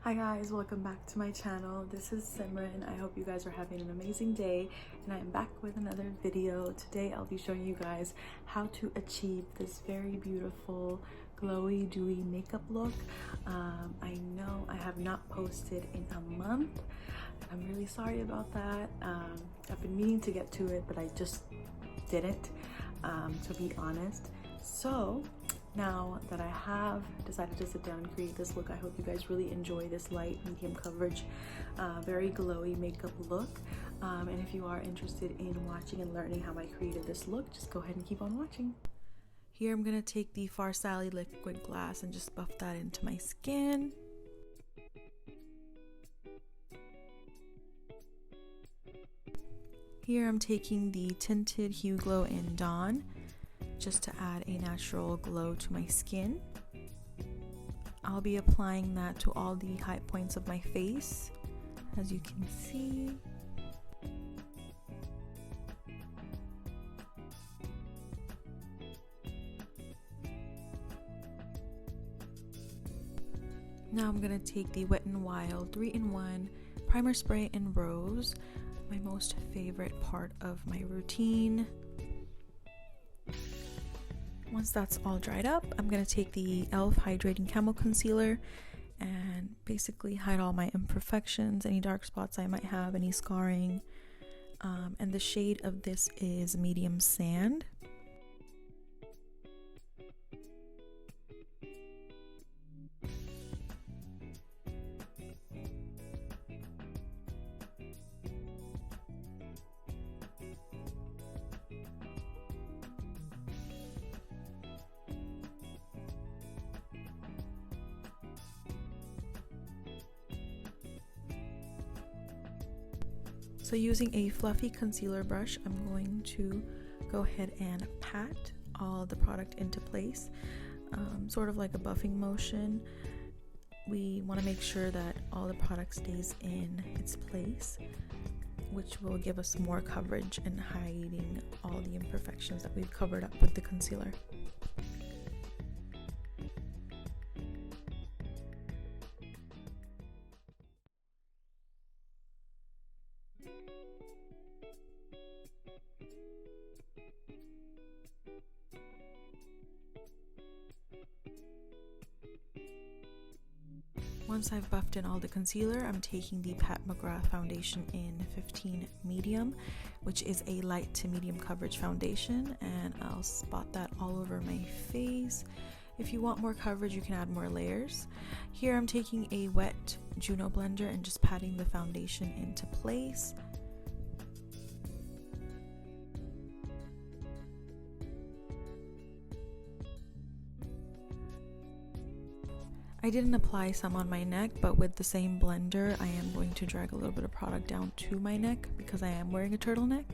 Hi guys, welcome back to my channel. This is Simran. I hope you guys are having an amazing day and I am back with another video. Today I'll be showing you guys how to achieve this very beautiful glowy dewy makeup look. I know I have not posted in a month. I'm really sorry about that. I've been meaning to get to it, but I just didn't, to be honest. So now that I have decided to sit down and create this look, I hope you guys really enjoy this light medium coverage, very glowy makeup look. And if you are interested in watching and learning how I created this look, just go ahead and keep on watching. Here I'm gonna take the Farsali liquid glass and just buff that into my skin. Here I'm taking the tinted Hue Glow in Dawn just to add a natural glow to my skin. I'll be applying that to all the high points of my face, as you can see. Now I'm going to take the Wet n Wild 3-in-1 primer spray in Rose, my most favorite part of my routine. Once that's all dried up, I'm going to take the e.l.f. Hydrating Camo Concealer and basically hide all my imperfections, any dark spots I might have, any scarring. And the shade of this is Medium Sand. So using a fluffy concealer brush, I'm going to go ahead and pat all the product into place, sort of like a buffing motion. We want to make sure that all the product stays in its place, which will give us more coverage and hiding all the imperfections that we've covered up with the concealer. Once I've buffed in all the concealer, I'm taking the Pat McGrath foundation in 15 medium, which is a light to medium coverage foundation, and I'll spot that all over my face. If you want more coverage, you can add more layers. Here I'm taking a wet Juno blender and just patting the foundation into place. I didn't apply some on my neck, but with the same blender, I am going to drag a little bit of product down to my neck because I am wearing a turtleneck.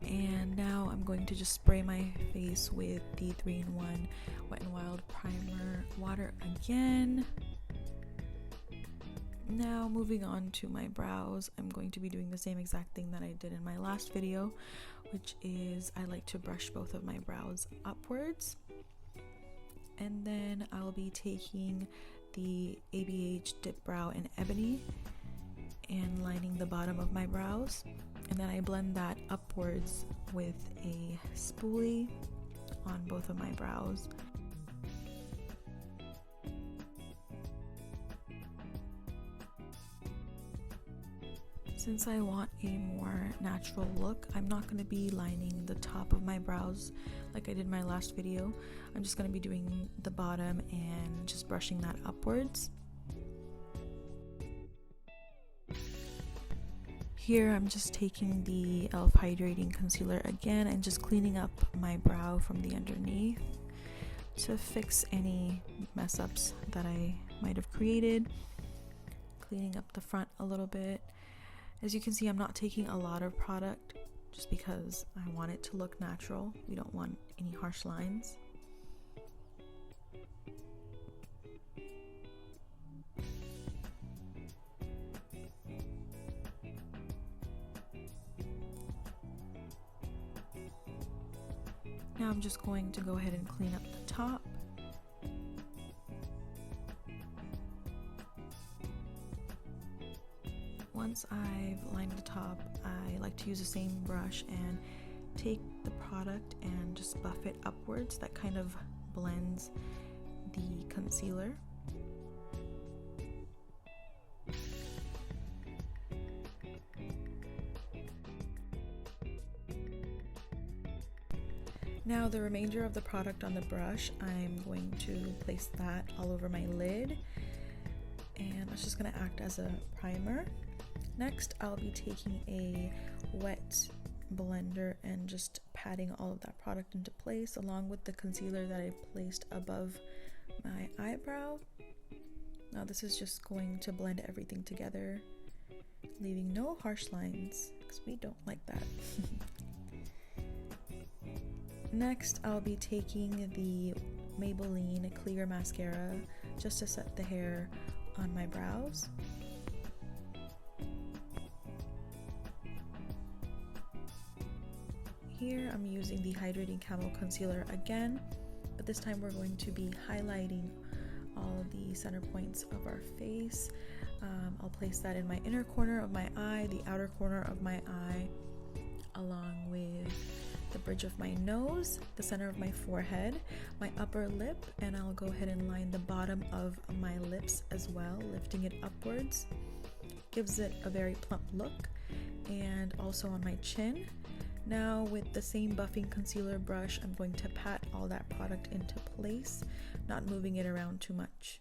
And now I'm going to just spray my face with the 3-in-1 Wet n Wild Primer Water again. Now moving on to my brows, I'm going to be doing the same exact thing that I did in my last video, which is I like to brush both of my brows upwards. And then I'll be taking the ABH Dip Brow in Ebony and lining the bottom of my brows. And then I blend that upwards with a spoolie on both of my brows. Since I want a more natural look, I'm not going to be lining the top of my brows like I did in my last video. I'm just going to be doing the bottom and just brushing that upwards. Here I'm just taking the e.l.f. Hydrating Concealer again and just cleaning up my brow from the underneath to fix any mess ups that I might have created. Cleaning up the front a little bit. As you can see, I'm not taking a lot of product just because I want it to look natural. We don't want any harsh lines. Now I'm just going to go ahead and clean up the top. Once I've lined the top, I like to use the same brush and take the product and just buff it upwards. That kind of blends the concealer. Now the remainder of the product on the brush, I'm going to place that all over my lid, and that's just going to act as a primer. Next, I'll be taking a wet blender and just patting all of that product into place along with the concealer that I placed above my eyebrow. Now this is just going to blend everything together, leaving no harsh lines because we don't like that. Next, I'll be taking the Maybelline Clear Mascara just to set the hair on my brows. Here I'm using the Hydrating Camo Concealer again, but this time we're going to be highlighting all of the center points of our face. I'll place that in my inner corner of my eye, the outer corner of my eye, along with the bridge of my nose, the center of my forehead, my upper lip, and I'll go ahead and line the bottom of my lips as well, lifting it upwards. Gives it a very plump look, and also on my chin. Now with the same buffing concealer brush, I'm going to pat all that product into place, not moving it around too much.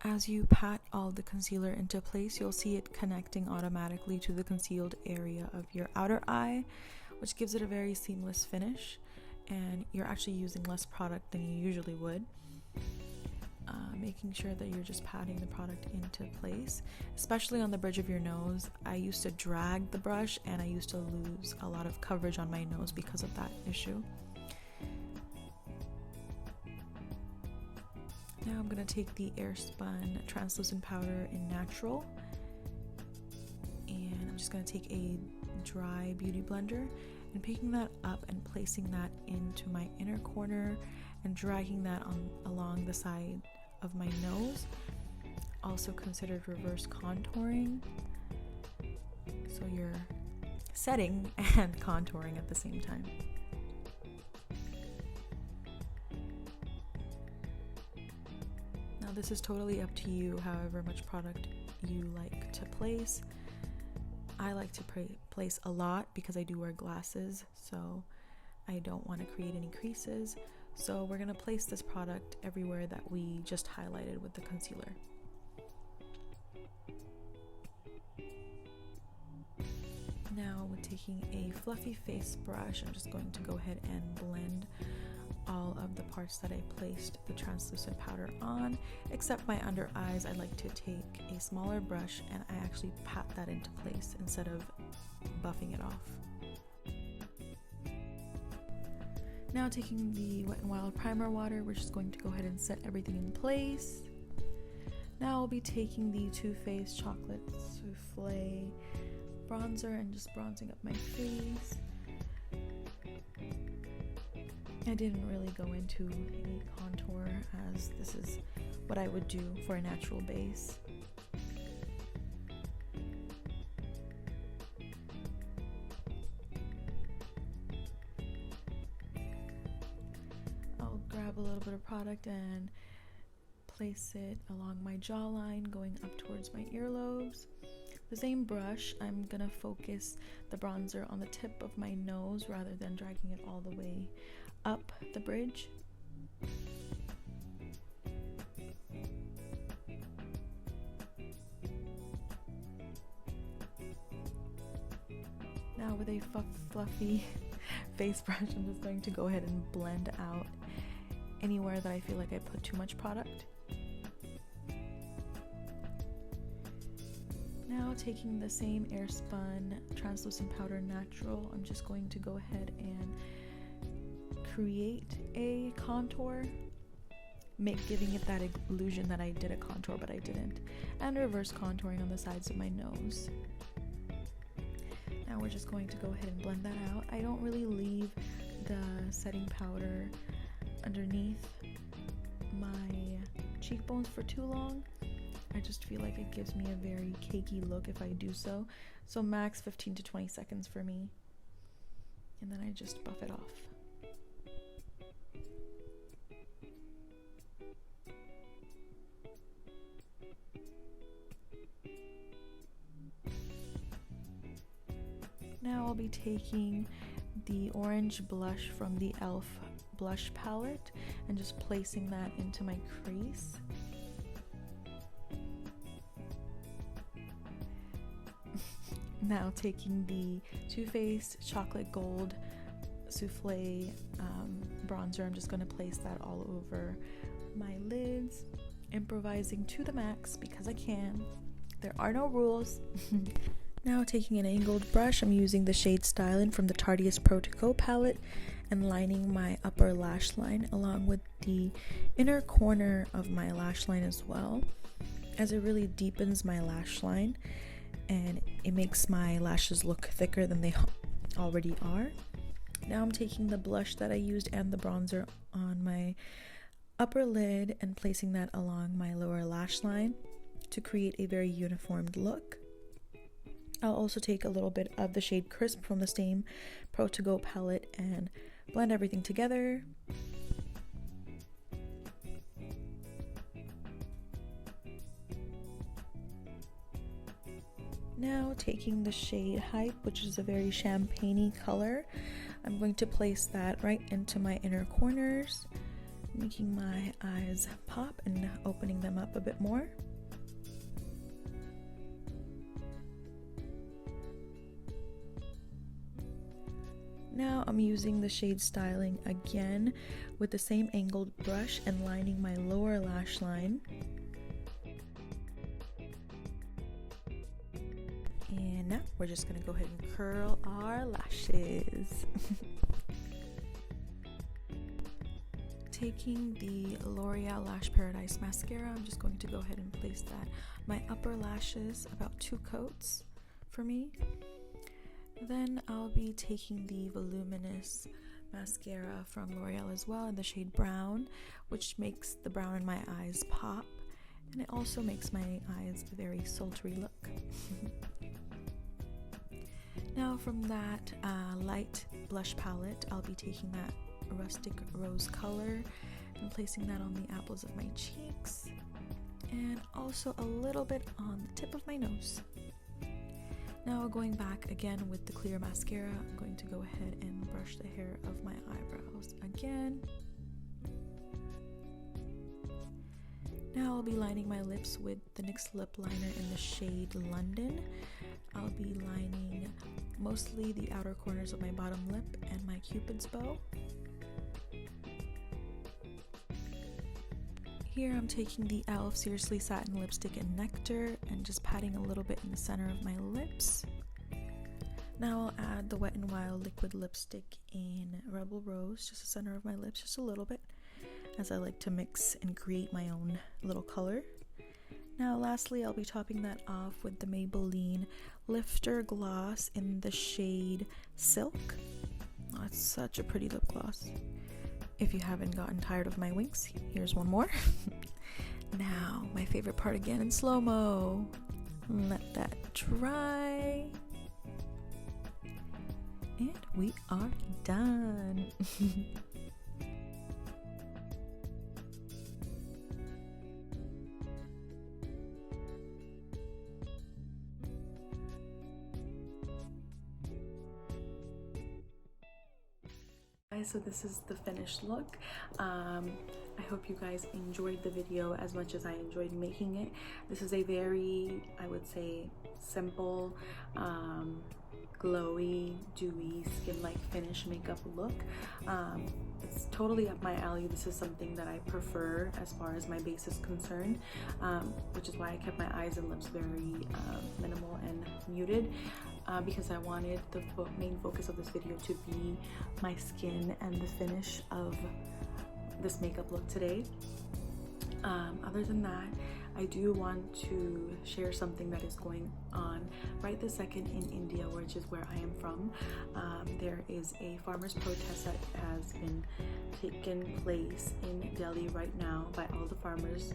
As you pat all the concealer into place, you'll see it connecting automatically to the concealed area of your outer eye, which gives it a very seamless finish, and you're actually using less product than you usually would. Making sure that you're just patting the product into place, especially on the bridge of your nose. I used to drag the brush and I used to lose a lot of coverage on my nose because of that issue. Now I'm going to take the Airspun translucent powder in Natural, and I'm just going to take a dry beauty blender and picking that up and placing that into my inner corner and dragging that along the side of my nose. Also considered reverse contouring, so you're setting and contouring at the same time. Now this is totally up to you, however much product you like to place. I like to place a lot because I do wear glasses, so I don't want to create any creases. So we're going to place this product everywhere that we just highlighted with the concealer. Now with taking a fluffy face brush, I'm just going to go ahead and blend all of the parts that I placed the translucent powder on, except my under eyes. I like to take a smaller brush and I actually pat that into place instead of buffing it off. Now taking the Wet n Wild primer water, we're just going to go ahead and set everything in place. Now I'll be taking the Too Faced Chocolate Souffle bronzer and just bronzing up my face. I didn't really go into a contour, as this is what I would do for a natural base. I'll grab a little bit of product and place it along my jawline, going up towards my earlobes. The same brush, I'm gonna focus the bronzer on the tip of my nose rather than dragging it all the way up the bridge. Now with a fluffy face brush, I'm just going to go ahead and blend out anywhere that I feel like I put too much product. Now taking the same Airspun translucent powder natural, I'm just going to go ahead and create a contour, giving it that illusion that I did a contour but I didn't, and reverse contouring on the sides of my nose. Now we're just going to go ahead and blend that out. I don't really leave the setting powder underneath my cheekbones for too long. I just feel like it gives me a very cakey look if I do so. So max 15 to 20 seconds for me. And then I just buff it off. Now I'll be taking the orange blush from the e.l.f. blush palette and just placing that into my crease. Now taking the Too Faced Chocolate Gold Souffle bronzer, I'm just going to place that all over my lids, improvising to the max because I can. There are no rules. Now taking an angled brush, I'm using the shade Stylin from the Tarteist Pro To Go palette and lining my upper lash line along with the inner corner of my lash line as well, as it really deepens my lash line and it makes my lashes look thicker than they already are. Now I'm taking the blush that I used and the bronzer on my upper lid and placing that along my lower lash line to create a very uniformed look. I'll also take a little bit of the shade Crisp from the same Pro To Go palette and blend everything together. Now taking the shade Hype, which is a very champagne-y color, I'm going to place that right into my inner corners, making my eyes pop and opening them up a bit more. Now I'm using the shade Styling again with the same angled brush and lining my lower lash line. And now we're just going to go ahead and curl our lashes. Taking the L'Oreal Lash Paradise mascara, I'm just going to go ahead and place that my upper lashes, about 2 coats for me. Then I'll be taking the voluminous mascara from L'Oreal as well in the shade Brown, which makes the brown in my eyes pop, and it also makes my eyes a very sultry look. Now from that light blush palette, I'll be taking that rustic rose color and placing that on the apples of my cheeks and also a little bit on the tip of my nose. Now going back again with the clear mascara, I'm going to go ahead and brush the hair of my eyebrows again. Now I'll be lining my lips with the NYX lip liner in the shade London. I'll be lining mostly the outer corners of my bottom lip and my Cupid's bow. Here I'm taking the e.l.f. Seriously Satin Lipstick in Nectar and just patting a little bit in the center of my lips. Now I'll add the Wet n Wild liquid lipstick in Rebel Rose, just the center of my lips, just a little bit, as I like to mix and create my own little color. Now lastly, I'll be topping that off with the Maybelline Lifter Gloss in the shade Silk. Oh, it's such a pretty lip gloss. If you haven't gotten tired of my winks, here's one more. Now, my favorite part again in slow-mo. Let that dry. And we are done. So this is the finished look. I hope you guys enjoyed the video as much as I enjoyed making it. This is a very, I would say, simple, glowy, dewy, skin-like finish makeup look. It's totally up my alley. This is something that I prefer as far as my base is concerned, which is why I kept my eyes and lips very minimal and muted. Because I wanted the main focus of this video to be my skin and the finish of this makeup look today. Other than that, I do want to share something that is going on right this second in India, which is where I am from. There is a farmers protest that has been taken place in Delhi right now by all the farmers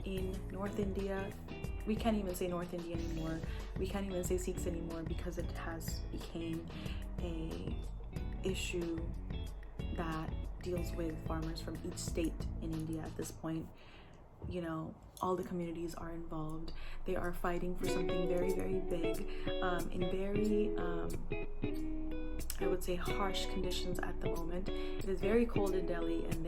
in North India, we can't even say North India anymore. We can't even say Sikhs anymore because it has became a issue that deals with farmers from each state in India at this point. You know, all the communities are involved. They are fighting for something very, very big, in very, I would say, harsh conditions at the moment. It is very cold in Delhi, and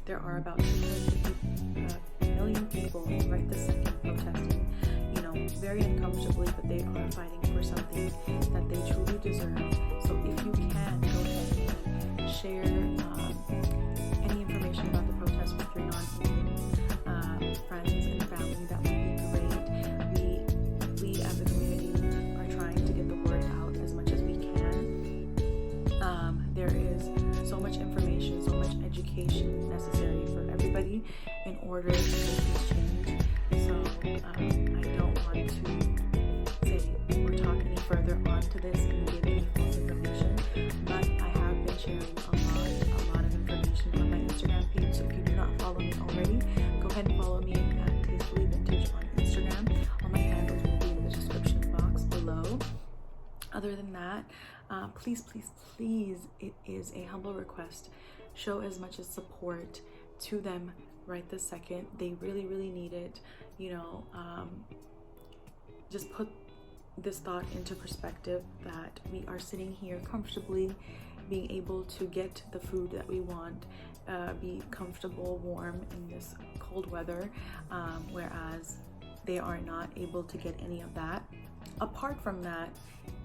there are about 250 million people right this second protesting, you know, very uncomfortably, but they are fighting for something that they truly deserve. So if you can, go ahead and share any information about the protest with your non-Indian friends and family. That would be great. We as a community are trying to get the word out as much as we can. There is so much information, so much education necessary for everybody in order to make this change. So I don't want to say or talk any further onto this and give any false information, but I have been sharing a lot of information on my Instagram page. So if you do not follow me already, go ahead and follow me at Tastefully Vintage on Instagram. All my handles will be in the description box below. Other than that, please, it is a humble request. Show as much as support to them right this second. They really, really need it. You know, just put this thought into perspective that we are sitting here comfortably, being able to get the food that we want, be comfortable, warm in this cold weather, whereas they are not able to get any of that. Apart from that,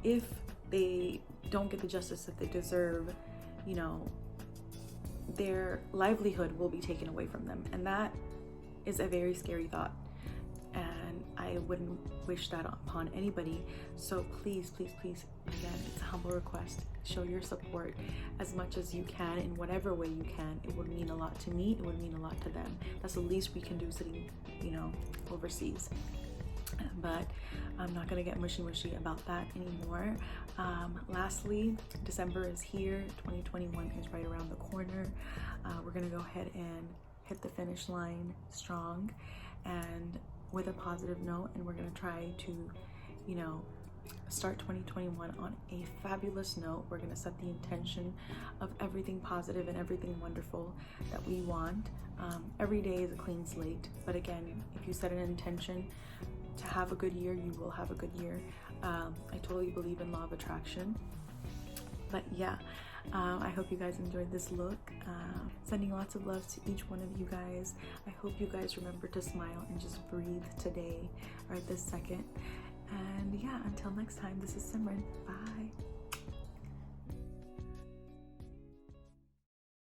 if they don't get the justice that they deserve, you know, their livelihood will be taken away from them, and that is a very scary thought, and I wouldn't wish that upon anybody. So please, again, it's a humble request. Show your support as much as you can in whatever way you can. It would mean a lot to me. It would mean a lot to them. That's the least we can do sitting, you know, overseas. But I'm not gonna get mushy about that anymore. Lastly, December is here. 2021 is right around the corner. We're gonna go ahead and hit the finish line strong and with a positive note, and we're gonna try to, you know, start 2021 on a fabulous note. We're gonna set the intention of everything positive and everything wonderful that we want. Every day is a clean slate, but again, if you set an intention to have a good year, you will have a good year. I totally believe in law of attraction. But yeah, I hope you guys enjoyed this look. Sending lots of love to each one of you guys. I hope you guys remember to smile and just breathe today, right this second. And yeah, until next time, this is Simran. Bye.